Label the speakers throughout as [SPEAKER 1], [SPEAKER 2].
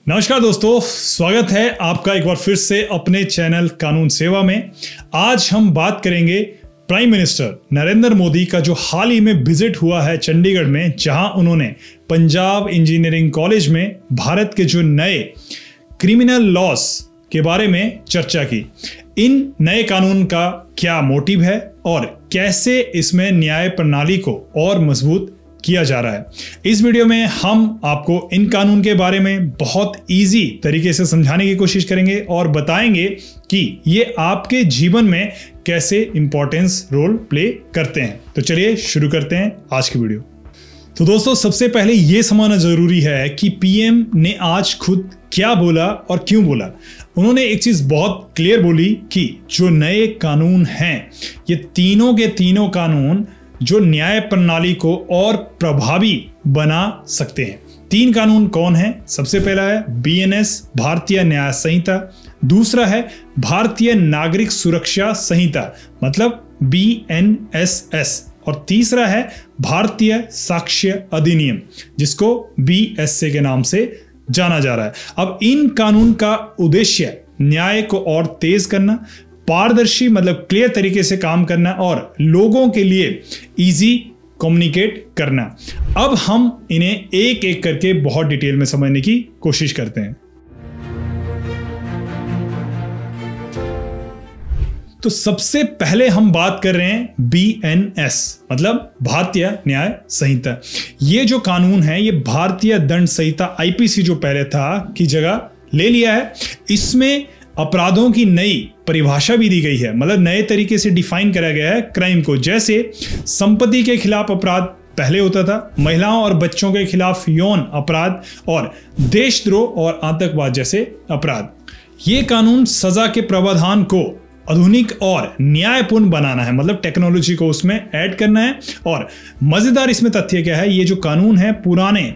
[SPEAKER 1] नमस्कार दोस्तों, स्वागत है आपका एक बार फिर से अपने चैनल कानून सेवा में। आज हम बात करेंगे प्राइम मिनिस्टर नरेंद्र मोदी का जो हाल ही में विजिट हुआ है चंडीगढ़ में, जहां उन्होंने पंजाब इंजीनियरिंग कॉलेज में भारत के जो नए क्रिमिनल लॉस के बारे में चर्चा की। इन नए कानून का क्या मोटिव है और कैसे इसमें न्याय प्रणाली को और मजबूत किया जा रहा है। इस वीडियो में हम आपको इन कानून के बारे में बहुत इजी तरीके से समझाने की कोशिश करेंगे और बताएंगे कि ये आपके जीवन में कैसे इंपॉर्टेंस रोल प्ले करते हैं। तो चलिए शुरू करते हैं आज की वीडियो। तो दोस्तों, सबसे पहले ये समझना जरूरी है कि पीएम ने आज खुद क्या बोला और क्यों बोला। उन्होंने एक चीज बहुत क्लियर बोली कि जो नए कानून हैं, ये तीनों के तीनों कानून जो न्याय प्रणाली को और प्रभावी बना सकते हैं। तीन कानून कौन है? सबसे पहला है बीएनएस भारतीय न्याय संहिता, दूसरा है भारतीय नागरिक सुरक्षा संहिता मतलब बीएनएसएस, और तीसरा है भारतीय साक्ष्य अधिनियम जिसको बीएसए के नाम से जाना जा रहा है। अब इन कानून का उद्देश्य न्याय को और तेज करना, पारदर्शी मतलब क्लियर तरीके से काम करना और लोगों के लिए इजी कम्युनिकेट करना। अब हम इन्हें एक एक करके बहुत डिटेल में समझने की कोशिश करते हैं। तो सबसे पहले हम बात कर रहे हैं बीएनएस मतलब भारतीय न्याय संहिता। ये जो कानून है ये भारतीय दंड संहिता आईपीसी जो पहले था की जगह ले लिया है। इसमें अपराधों की नई परिभाषा भी दी गई है, मतलब नए तरीके से डिफाइन करा गया है क्राइम को। जैसे संपत्ति के खिलाफ अपराध पहले होता था, महिलाओं और बच्चों के खिलाफ यौन अपराध और देशद्रोह और आतंकवाद जैसे अपराध। ये कानून सजा के प्रावधान को आधुनिक और न्यायपूर्ण बनाना है, मतलब टेक्नोलॉजी को उसमें ऐड करना है। और मजेदार इसमें तथ्य क्या है, ये जो कानून है पुराने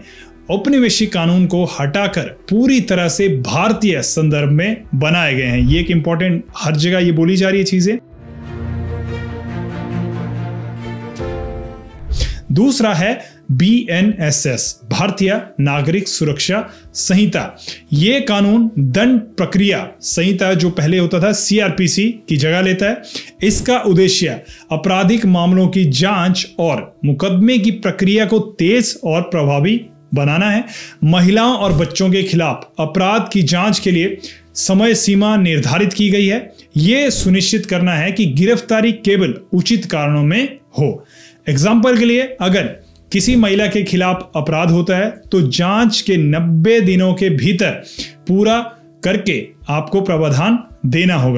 [SPEAKER 1] औपनिवेशिक कानून को हटाकर पूरी तरह से भारतीय संदर्भ में बनाए गए हैं। ये एक इंपॉर्टेंट, हर जगह ये बोली जा रही है चीजें। दूसरा है बीएनएसएस भारतीय नागरिक सुरक्षा संहिता। ये कानून दंड प्रक्रिया संहिता जो पहले होता था सीआरपीसी की जगह लेता है। इसका उद्देश्य आपराधिक मामलों की जांच और मुकदमे की प्रक्रिया को तेज और प्रभावी बनाना है। महिलाओं और बच्चों के खिलाफ अपराध की जांच के लिए समय सीमा निर्धारित की गई है। यह सुनिश्चित करना है कि गिरफ्तारी केवल उचित कारणों में हो। एग्जाम्पल के लिए, अगर किसी महिला के खिलाफ अपराध होता है तो जांच के 90 दिनों के भीतर पूरा करके आपको प्रावधान देना होगा।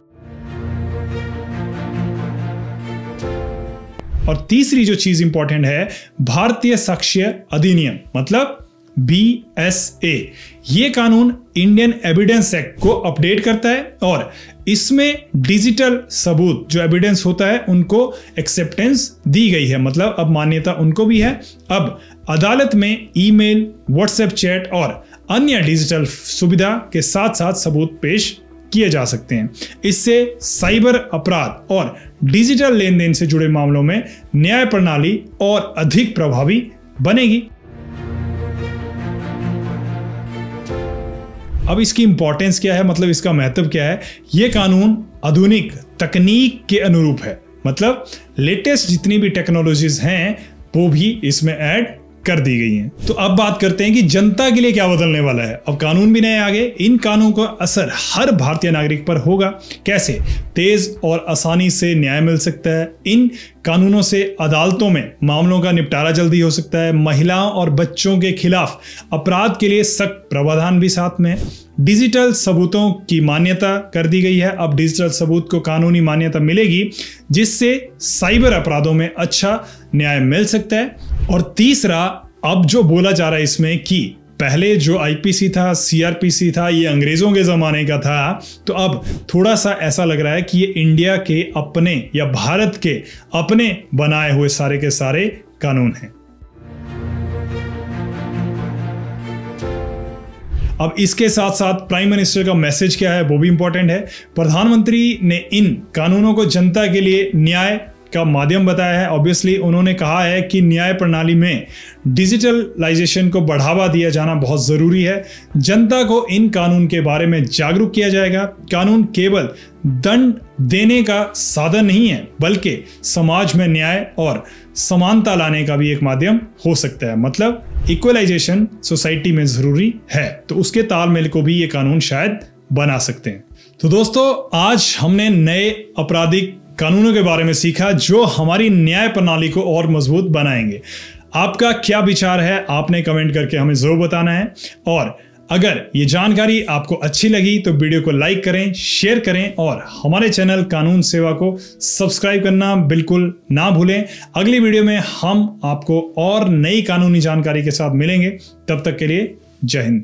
[SPEAKER 1] और तीसरी जो चीज इंपॉर्टेंट है, भारतीय साक्ष्य अधिनियम मतलब बीएसए। ये कानून इंडियन एविडेंस एक्ट को अपडेट करता है और इसमें डिजिटल सबूत जो एविडेंस होता है उनको एक्सेप्टेंस दी गई है, मतलब अब मान्यता उनको भी है। अब अदालत में ईमेल, व्हाट्सएप चैट और अन्य डिजिटल सुविधा के साथ साथ सबूत पेश किए जा सकते हैं। इससे साइबर अपराध और डिजिटल लेन देन से जुड़े मामलों में न्याय प्रणाली और अधिक प्रभावी बनेगी। अब इसकी इंपॉर्टेंस क्या है, मतलब इसका महत्व क्या है? यह कानून आधुनिक तकनीक के अनुरूप है, मतलब लेटेस्ट जितनी भी टेक्नोलॉजीज हैं वो भी इसमें ऐड कर दी गई हैं। तो अब बात करते हैं कि जनता के लिए क्या बदलने वाला है। अब कानून भी नए आ गए, इन कानूनों का असर हर भारतीय नागरिक पर होगा। कैसे? तेज और आसानी से न्याय मिल सकता है। इन कानूनों से अदालतों में मामलों का निपटारा जल्दी हो सकता है। महिलाओं और बच्चों के खिलाफ अपराध के लिए सख्त प्रावधान भी साथ में। डिजिटल सबूतों की मान्यता कर दी गई है। अब डिजिटल सबूत को कानूनी मान्यता मिलेगी जिससे साइबर अपराधों में अच्छा न्याय मिल सकता है। और तीसरा, अब जो बोला जा रहा है इसमें कि पहले जो आईपीसी था, सीआरपीसी था, ये अंग्रेजों के जमाने का था, तो अब थोड़ा सा ऐसा लग रहा है कि ये इंडिया के अपने या भारत के अपने बनाए हुए सारे के सारे कानून हैं। अब इसके साथ साथ प्राइम मिनिस्टर का मैसेज क्या है वो भी इंपॉर्टेंट है। प्रधानमंत्री ने इन कानूनों को जनता के लिए न्याय का माध्यम बताया है। ऑब्वियसली उन्होंने कहा है कि न्याय प्रणाली में डिजिटलाइजेशन को बढ़ावा दिया जाना बहुत ज़रूरी है। जनता को इन कानून के बारे में जागरूक किया जाएगा। कानून केवल दंड देने का साधन नहीं है, बल्कि समाज में न्याय और समानता लाने का भी एक माध्यम हो सकता है। मतलब इक्वलाइजेशन सोसाइटी में ज़रूरी है, तो उसके तालमेल को भी ये कानून शायद बना सकते हैं। तो दोस्तों, आज हमने नए आपराधिक कानूनों के बारे में सीखा जो हमारी न्याय प्रणाली को और मजबूत बनाएंगे। आपका क्या विचार है, आपने कमेंट करके हमें जरूर बताना है। और अगर ये जानकारी आपको अच्छी लगी तो वीडियो को लाइक करें, शेयर करें और हमारे चैनल कानून सेवा को सब्सक्राइब करना बिल्कुल ना भूलें। अगली वीडियो में हम आपको और नई कानूनी जानकारी के साथ मिलेंगे। तब तक के लिए जय हिंद।